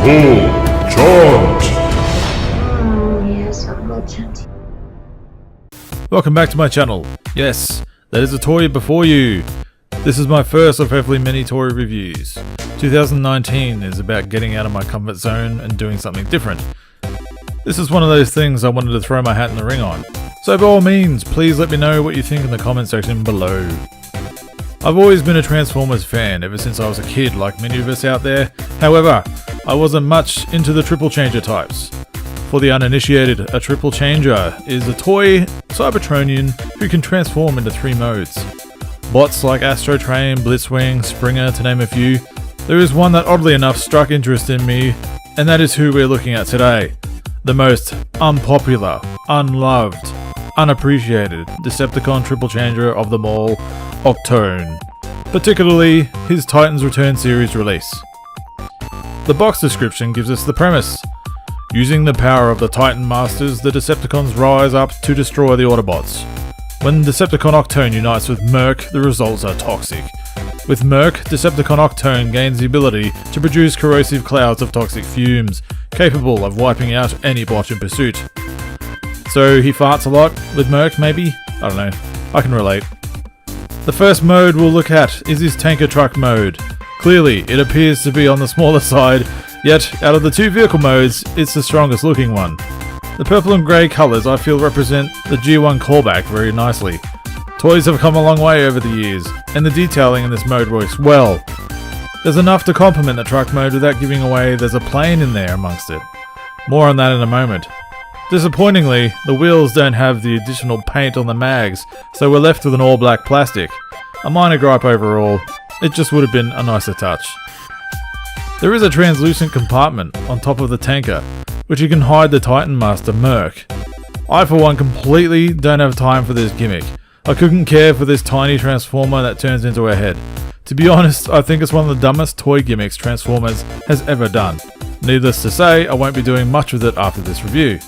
called Chunt. Oh yes, Uncle Chunty. Welcome back to my channel. Yes, that is a toy before you. This is my first of hopefully many toy reviews. 2019 is about getting out of my comfort zone and doing something different. This is one of those things I wanted to throw my hat in the ring on. So by all means, please let me know what you think in the comment section below. I've always been a Transformers fan ever since I was a kid, like many of us out there. However, I wasn't much into the triple changer types. For the uninitiated, a triple changer is a toy Cybertronian who can transform into 3 modes. Bots like Astro Train, Blitzwing, Springer, to name a few. There is one that oddly enough struck interest in me, and that is who we're looking at today. The most unpopular, unloved, unappreciated Decepticon triple changer of them all, Octone. Particularly his Titans Return series release. The box description gives us the premise. Using the power of the Titan Masters, the Decepticons rise up to destroy the Autobots. When Decepticon Octone unites with Murk, the results are toxic. With Murk, Decepticon Octone gains the ability to produce corrosive clouds of toxic fumes, capable of wiping out any bot in pursuit. So he farts a lot with Murk, maybe? I don't know. I can relate. The first mode we'll look at is his tanker truck mode. Clearly, it appears to be on the smaller side, yet out of the 2 vehicle modes, it's the strongest looking one. The purple and grey colours I feel represent the G1 callback very nicely. Toys have come a long way over the years, and the detailing in this mode works well. There's enough to complement the truck mode without giving away there's a plane in there amongst it. More on that in a moment. Disappointingly, the wheels don't have the additional paint on the mags, so we're left with an all black plastic. A minor gripe overall, it just would have been a nicer touch. There is a translucent compartment on top of the tanker, which you can hide the Titan Master Murk. I for one completely don't have time for this gimmick. I couldn't care for this tiny transformer that turns into a head. To be honest, I think it's one of the dumbest toy gimmicks Transformers has ever done. Needless to say, I won't be doing much with it after this review.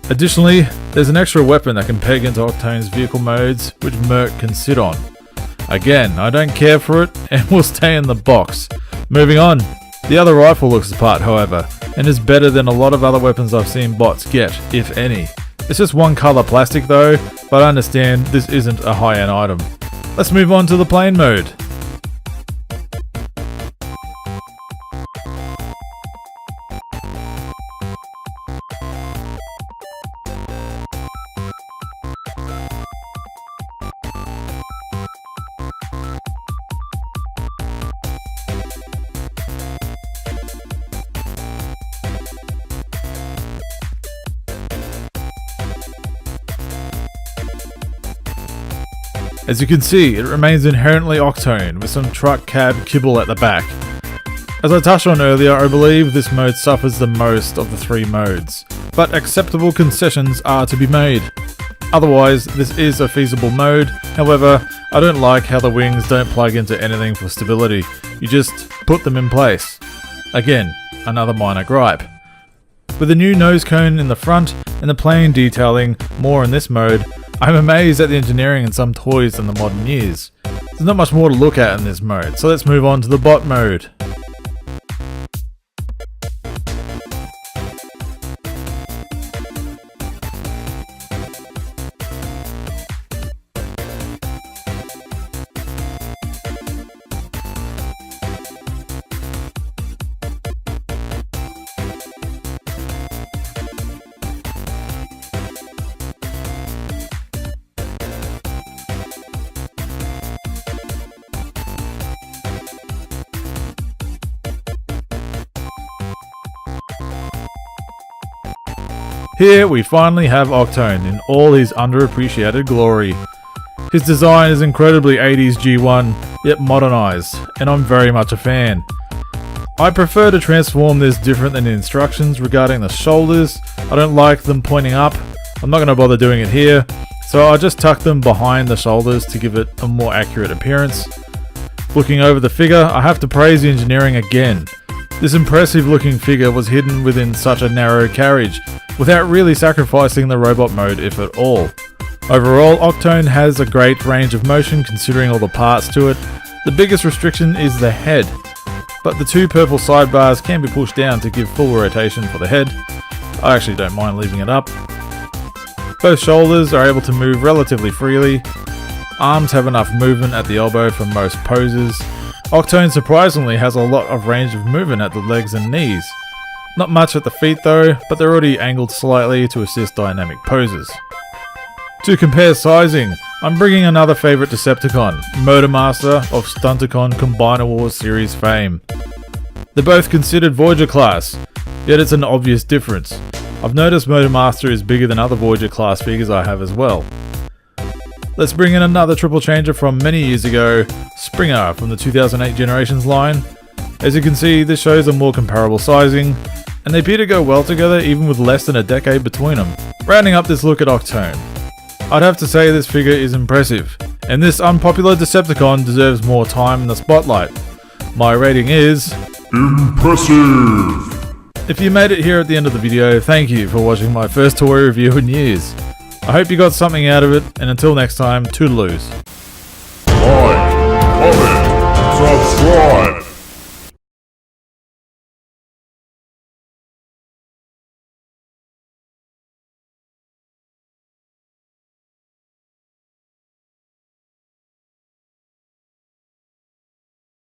Additionally, there's an extra weapon that can peg into Octone's vehicle modes, which Murk can sit on. Again, I don't care for it, and will stay in the box. Moving on. The other rifle looks the part, however, and is better than a lot of other weapons I've seen bots get, if any. It's just one colour plastic though, but I understand this isn't a high-end item. Let's move on to the plane mode. As you can see, it remains inherently Octone, with some truck cab kibble at the back. As I touched on earlier, I believe this mode suffers the most of the 3 modes, but acceptable concessions are to be made. Otherwise, this is a feasible mode. However, I don't like how the wings don't plug into anything for stability, you just put them in place. Again, another minor gripe. With a new nose cone in the front and the plane detailing more in this mode, I'm amazed at the engineering in some toys in the modern years. There's not much more to look at in this mode, so let's move on to the bot mode. Here we finally have Octone in all his underappreciated glory. His design is incredibly 80s G1, yet modernised, and I'm very much a fan. I prefer to transform this different than the instructions regarding the shoulders. I don't like them pointing up. I'm not going to bother doing it here, so I just tuck them behind the shoulders to give it a more accurate appearance. Looking over the figure, I have to praise the engineering again. This impressive looking figure was hidden within such a narrow carriage, without really sacrificing the robot mode if at all. Overall, Octone has a great range of motion considering all the parts to it. The biggest restriction is the head, but the two purple sidebars can be pushed down to give full rotation for the head. I actually don't mind leaving it up. Both shoulders are able to move relatively freely. Arms have enough movement at the elbow for most poses. Octone surprisingly has a lot of range of movement at the legs and knees. Not much at the feet though, but they're already angled slightly to assist dynamic poses. To compare sizing, I'm bringing another favourite Decepticon, Motormaster of Stunticon Combiner Wars series fame. They're both considered Voyager class, yet it's an obvious difference. I've noticed Motormaster is bigger than other Voyager class figures I have as well. Let's bring in another triple changer from many years ago, Springer from the 2008 Generations line. As you can see, this shows a more comparable sizing, and they appear to go well together even with less than a decade between them. Rounding up this look at Octone, I'd have to say this figure is impressive, and this unpopular Decepticon deserves more time in the spotlight. My rating is... Impressive! If you made it here at the end of the video, thank you for watching my first toy review in years. I hope you got something out of it, and until next time, toodaloos. Like, comment, subscribe.